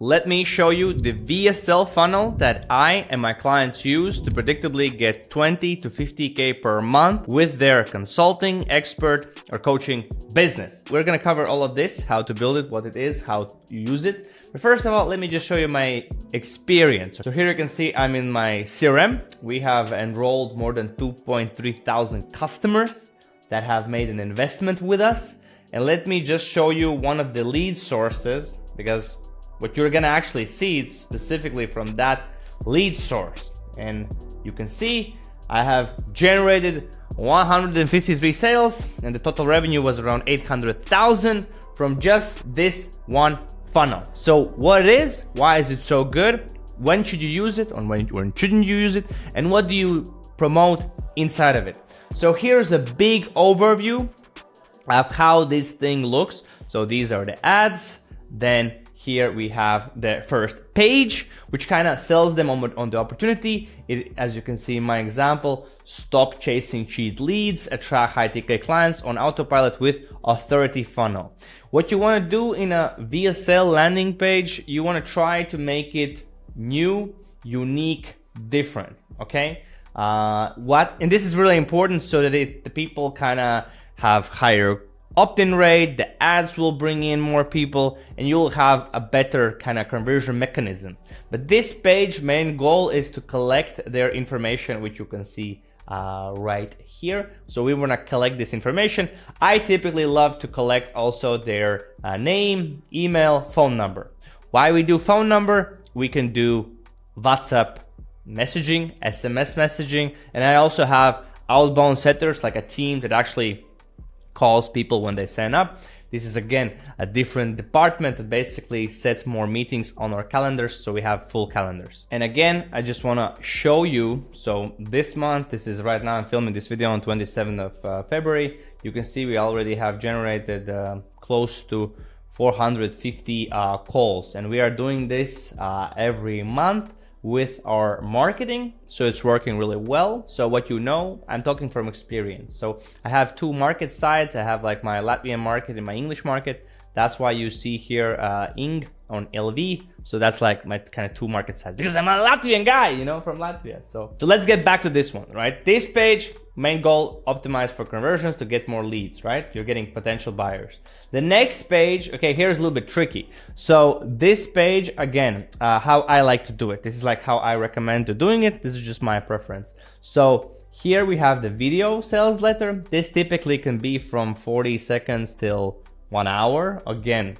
let me show you the VSL funnel that I and my clients use to predictably get 20 to 50K per month with their consulting, expert, or coaching business. We're gonna cover all of this, how to build it, what it is, how you use it. But first of all, let me just show you my experience. So here you can see I'm in my CRM. We have enrolled more than 2.3 thousand customers that have made an investment with us. And let me just show you one of the lead sources, because what you're gonna actually see it's specifically from that lead source. And you can see I have generated 153 sales and the total revenue was around 800,000 from just this one funnel. So what it is, why is it so good? When should you use it? And when shouldn't you use it? And what do you promote inside of it? So here's a big overview of how this thing looks. So these are the ads. Then here we have the first page, which kind of sells them on the opportunity. As you can see in my example, stop chasing cheap leads, attract high ticket clients on autopilot with authority funnel. What you want to do in a VSL landing page, you want to try to make it new, unique, different. Okay. And this is really important so that the people kind of have higher opt-in rate, the ads will bring in more people, and you'll have a better kind of conversion mechanism. But this page main goal is to collect their information, which you can see right here. So we want to collect this information. I typically love to collect also their name, email, phone number. Why we do phone number? We can do WhatsApp messaging, SMS messaging, and I also have outbound setters, like a team that actually calls people when they sign up. This is again a different department that basically sets more meetings on our calendars, so we have full calendars. And again, I just want to show you, so this month, this is right now, I'm filming this video on 27th of February. You can see we already have generated close to 450 calls, and we are doing this every month with our marketing, so it's working really well. So what you know, I'm talking from experience. So I have two market sites. I have like my Latvian market and my English market. That's why you see here Ing on LV. So that's like my kind of two market sites, because I'm a Latvian guy, you know, from Latvia. So let's get back to this one, right? This page, main goal, optimize for conversions to get more leads, right? You're getting potential buyers. The next page, okay, here's a little bit tricky. So this page, again, how I like to do it. This is like how I recommend to doing it. This is just my preference. So here we have the video sales letter. This typically can be from 40 seconds till 1 hour. Again,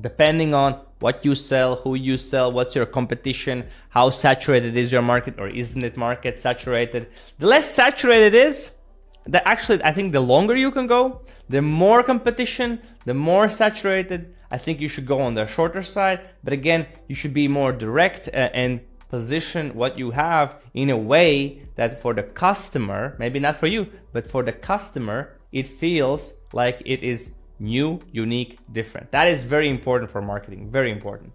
depending on what you sell, who you sell, what's your competition, how saturated is your market, or isn't it market saturated. The less saturated it is, actually I think the longer you can go. The more competition, the more saturated, I think you should go on the shorter side. But again, you should be more direct and position what you have in a way that for the customer, maybe not for you, but for the customer, it feels like it is new, unique, different. That is very important for marketing, very important.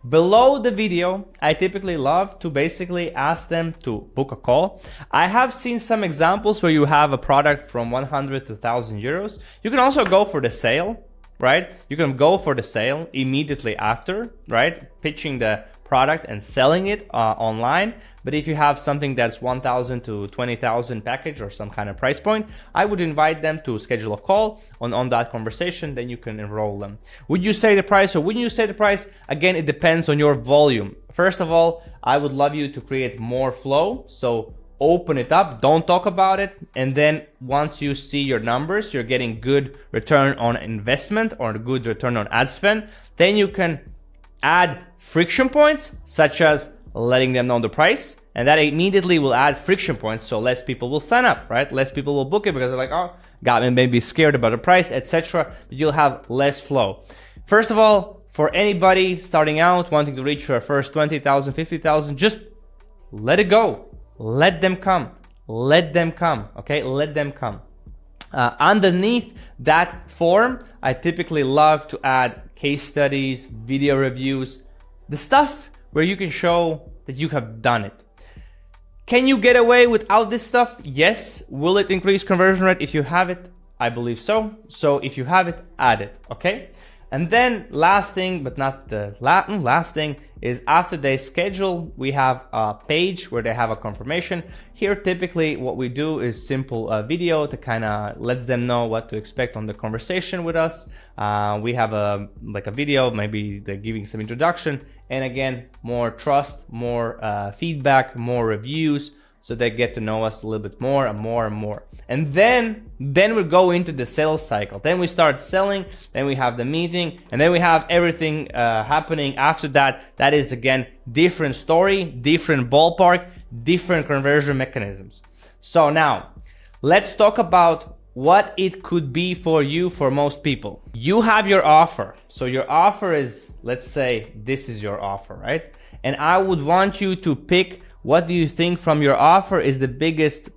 Below the video, I typically love to basically ask them to book a call. I have seen some examples where you have a product from 100 to 1,000 euros. You can also go for the sale, right? You can go for the sale immediately after, right? Pitching the product and selling it online. But if you have something that's 1,000 to 20,000 package or some kind of price point, I would invite them to schedule a call on that conversation. Then you can enroll them. Would you say the price or wouldn't you say the price? Again, it depends on your volume. First of all, I would love you to create more flow. So open it up, don't talk about it. And then once you see your numbers, you're getting good return on investment or a good return on ad spend, then you can add friction points, such as letting them know the price, and that immediately will add friction points, so less people will sign up, right? Less people will book it because they're like, oh, got me maybe scared about the price, etc. But you'll have less flow. First of all, for anybody starting out, wanting to reach your first 20,000, 50,000, just let it go. Let them come. Let them come, okay? Let them come. Underneath that form, I typically love to add case studies, video reviews, the stuff where you can show that you have done it. Can you get away without this stuff? Yes. Will it increase conversion rate if you have it? I believe so. So if you have it, add it, okay? And then last thing, but not the last thing, is after they schedule, we have a page where they have a confirmation. Here, typically what we do is simple video to kind of lets them know what to expect on the conversation with us. We have a video, maybe they're giving some introduction, and again, more trust, more feedback, more reviews, so they get to know us a little bit more and more and more. And then we go into the sales cycle. Then we start selling, then we have the meeting, and then we have everything happening after that. That is, again, different story, different ballpark, different conversion mechanisms. So now, let's talk about what it could be for you, for most people. You have your offer. So your offer is, let's say this is your offer, right? And I would want you to pick, what do you think from your offer is the biggest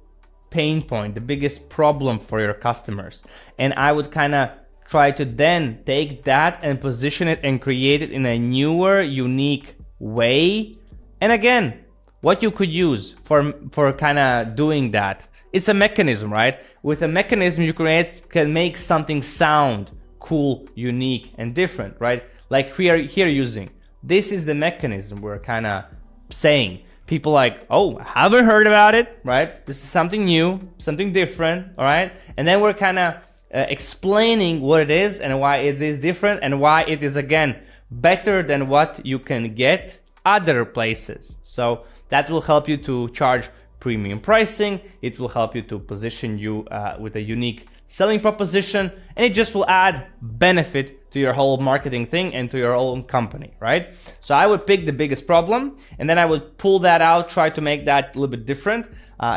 pain point, the biggest problem for your customers? And I would kind of try to then take that and position it and create it in a newer, unique way. And again, what you could use for kind of doing that. It's a mechanism, right? With a mechanism you can make something sound cool, unique, and different, right? Like we are here using. This is the mechanism we're kind of saying. People like, oh, I haven't heard about it, right? This is something new, something different, all right? And then we're kind of explaining what it is and why it is different and why it is, again, better than what you can get other places. So that will help you to charge premium pricing. It will help you to position you with a unique selling proposition, and it just will add benefit to your whole marketing thing and to your own company, right? So I would pick the biggest problem, and then I would pull that out, try to make that a little bit different.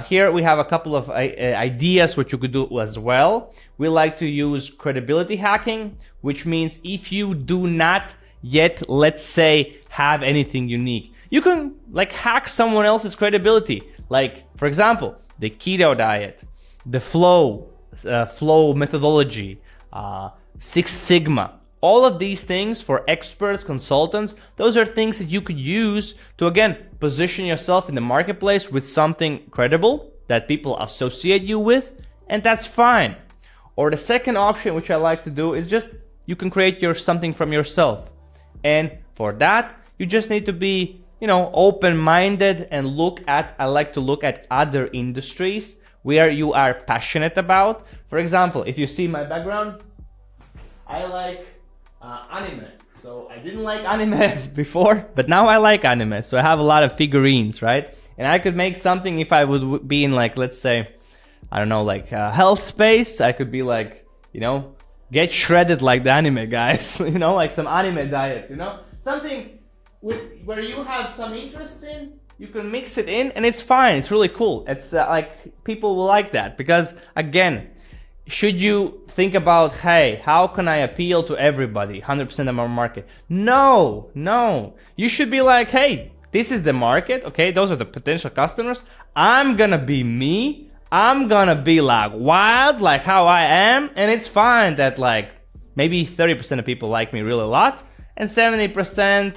Here we have a couple of ideas what you could do as well. We like to use credibility hacking, which means if you do not yet, let's say, have anything unique, you can like hack someone else's credibility. Like, for example, the keto diet, the flow methodology, Six Sigma. All of these things for experts, consultants, those are things that you could use to, again, position yourself in the marketplace with something credible that people associate you with, and that's fine. Or the second option, which I like to do, is just you can create something from yourself. And for that, you just need to be, open-minded and I like to look at other industries where you are passionate about. For example, if you see my background, I like anime. So I didn't like anime before, but now I like anime. So I have a lot of figurines, right? And I could make something if I would be in let's say, I don't know, health space. I could be get shredded like the anime guys, like some anime diet, something where you have some interest in. You can mix it in and it's fine. It's really cool. It's people will like that because, again, should you think about, hey, how can I appeal to everybody, 100% of our market? No. You should be like, hey, this is the market. Okay, those are the potential customers. I'm going to be me. I'm going to be wild, like how I am. And it's fine that maybe 30% of people like me really a lot and 70%,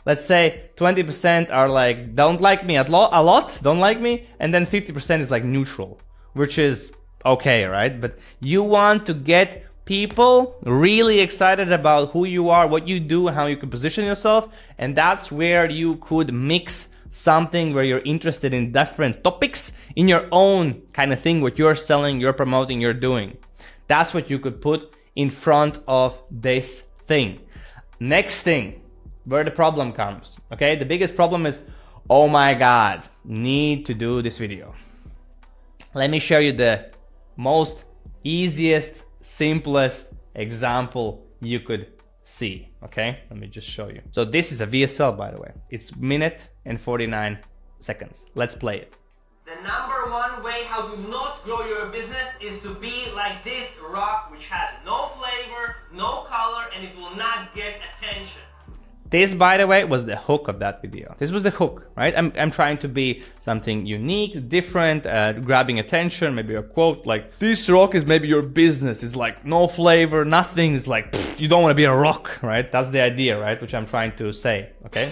let's say 20% are don't like me a lot, don't like me, and then 50% is neutral, which is okay, right? But you want to get people really excited about who you are, what you do, how you can position yourself, and that's where you could mix something where you're interested in different topics in your own kind of thing, what you're selling, you're promoting, you're doing. That's what you could put in front of this thing. Next thing, where the problem comes, okay? The biggest problem is, oh my God, need to do this video. Let me show you the most easiest, simplest example you could see, okay? Let me just show you. So this is a VSL, by the way. It's minute and 49 seconds. Let's play it. The number one way how to not grow your business is to be like this rock, which has no flavor, no color, and it will not get attention. This, by the way, was the hook of that video. This was the hook, right? I'm trying to be something unique, different, grabbing attention, maybe a quote like, this rock is maybe your business. It's no flavor, nothing. It's you don't want to be a rock, right? That's the idea, right? Which I'm trying to say, okay?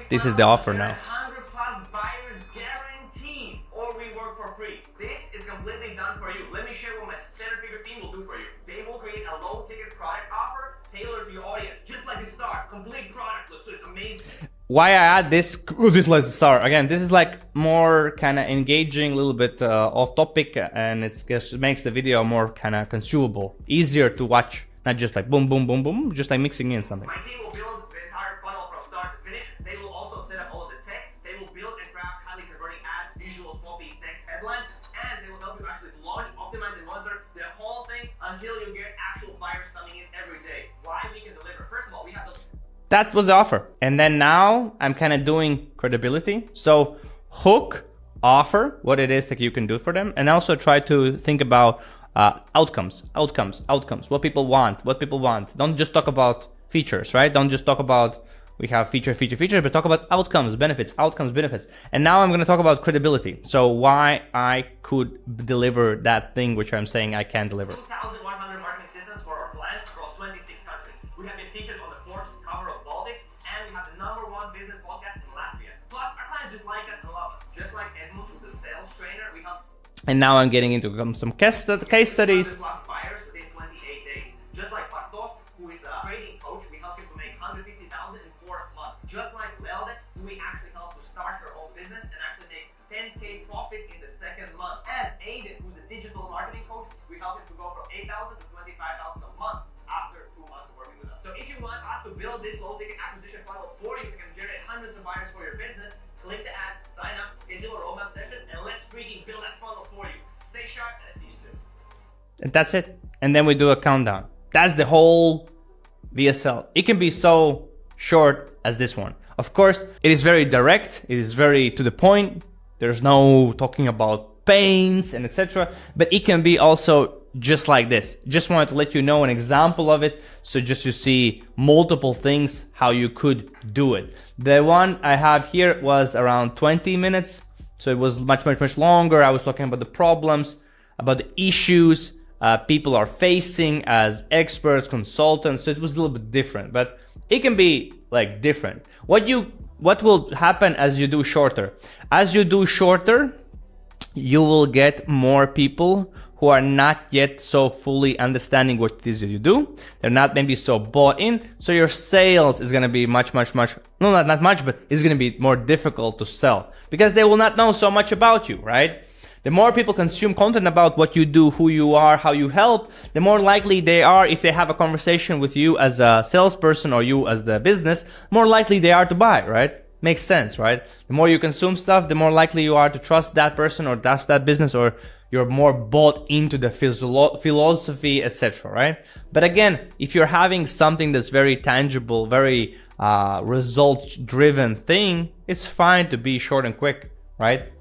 This is the offer now. 100 plus buyers guaranteed, or we work for free. This is completely done for you. Let me share what my seven-figure team will do for you. They will create a low-ticket product offer tailored to your audience, just like a star. Complete product. Let's do it. amazing. Why I add this, let's start again. This is like more kind of engaging, a little bit off topic, and it just makes the video more kind of consumable, easier to watch, not just like boom, boom, boom, boom, just like mixing in something. My team will build the entire funnel from start to finish. They will also set up all of the tech. They will build and craft highly converting ads, visuals, copy, text, headlines, and they will help you actually launch, optimize, and monitor the whole thing until you get actual buyers coming in every day. Why we can deliver? First of all, we have those. That was the offer. And then now I'm kind of doing credibility. So hook, offer what it is that you can do for them, and also try to think about outcomes, what people want. Don't just talk about features, right? Don't just talk about we have feature, but talk about outcomes, benefits. And now I'm going to talk about credibility. So why I could deliver that thing which I'm saying I can deliver. 2,100 marketing systems for our clients across 26 countries. We have been featured on the Forbes cover of Baltics, and we have the #1 business podcast in Latvia. Plus, our clients just like us and love us. Just like Edmund, who's a sales trainer, we help. And now I'm getting into some case studies. Buyers within 28 days. Just like Bartos, who is a trading coach, we help him to make 150,000 in 4 months. Just like Lelde, who we actually help to start her own business and actually make 10K profit in the second month. And Aiden, who's a digital marketing coach, we help him to go from 8,000 to 25,000 a month after 2 months working with us. So if you want us to build this low ticket acquisition funnel for you, you can generate hundreds of buyers for your business. Click the ad, sign up, schedule a roadmap session, and let's freaking build that funnel for you. Stay sharp, and I'll see you soon. And that's it. And then we do a countdown. That's the whole VSL. It can be so short as this one. Of course, it is very direct. It is very to the point. There's no talking about pains and etc. But it can be also just like this. Just wanted to let you know an example of it. So just you see multiple things, how you could do it. The one I have here was around 20 minutes. So it was much longer. I was talking about the problems, about the issues people are facing as experts, consultants. So it was a little bit different, but it can be like different. What will happen as you do shorter? As you do shorter, you will get more people who are not yet so fully understanding what it is that you do. They're not maybe so bought in. So your sales is going to be much, no, not much, but it's going to be more difficult to sell because they will not know so much about you, right? The more people consume content about what you do, who you are, how you help, the more likely they are, if they have a conversation with you as a salesperson or you as the business, more likely they are to buy, right? Makes sense, right? The more you consume stuff, the more likely you are to trust that person or trust that business, or you're more bought into the philosophy, etc., right? But again, if you're having something that's very tangible, very results-driven thing, it's fine to be short and quick, right?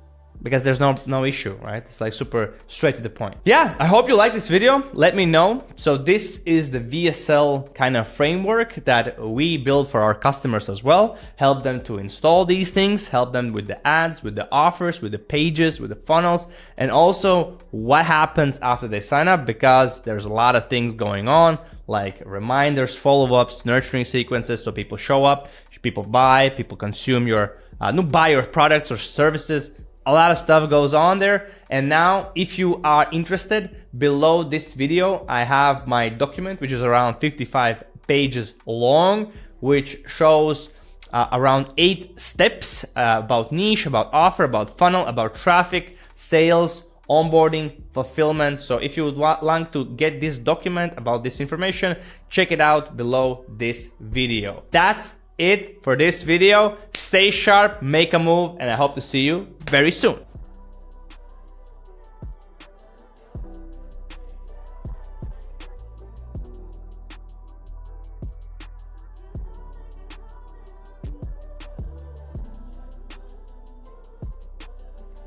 Because there's no issue, right? It's like super straight to the point. Yeah, I hope you like this video. Let me know. So this is the VSL kind of framework that we build for our customers as well. Help them to install these things, help them with the ads, with the offers, with the pages, with the funnels, and also what happens after they sign up, because there's a lot of things going on, like reminders, follow-ups, nurturing sequences. So people show up, people buy, people consume your, buy your products or services. A lot of stuff goes on there. And now if you are interested, below this video, I have my document, which is around 55 pages long, which shows around 8 steps about niche, about offer, about funnel, about traffic, sales, onboarding, fulfillment. So if you would want to get this document about this information, check it out below this video. That's it for this video. Stay sharp, make a move, and I hope to see you very soon.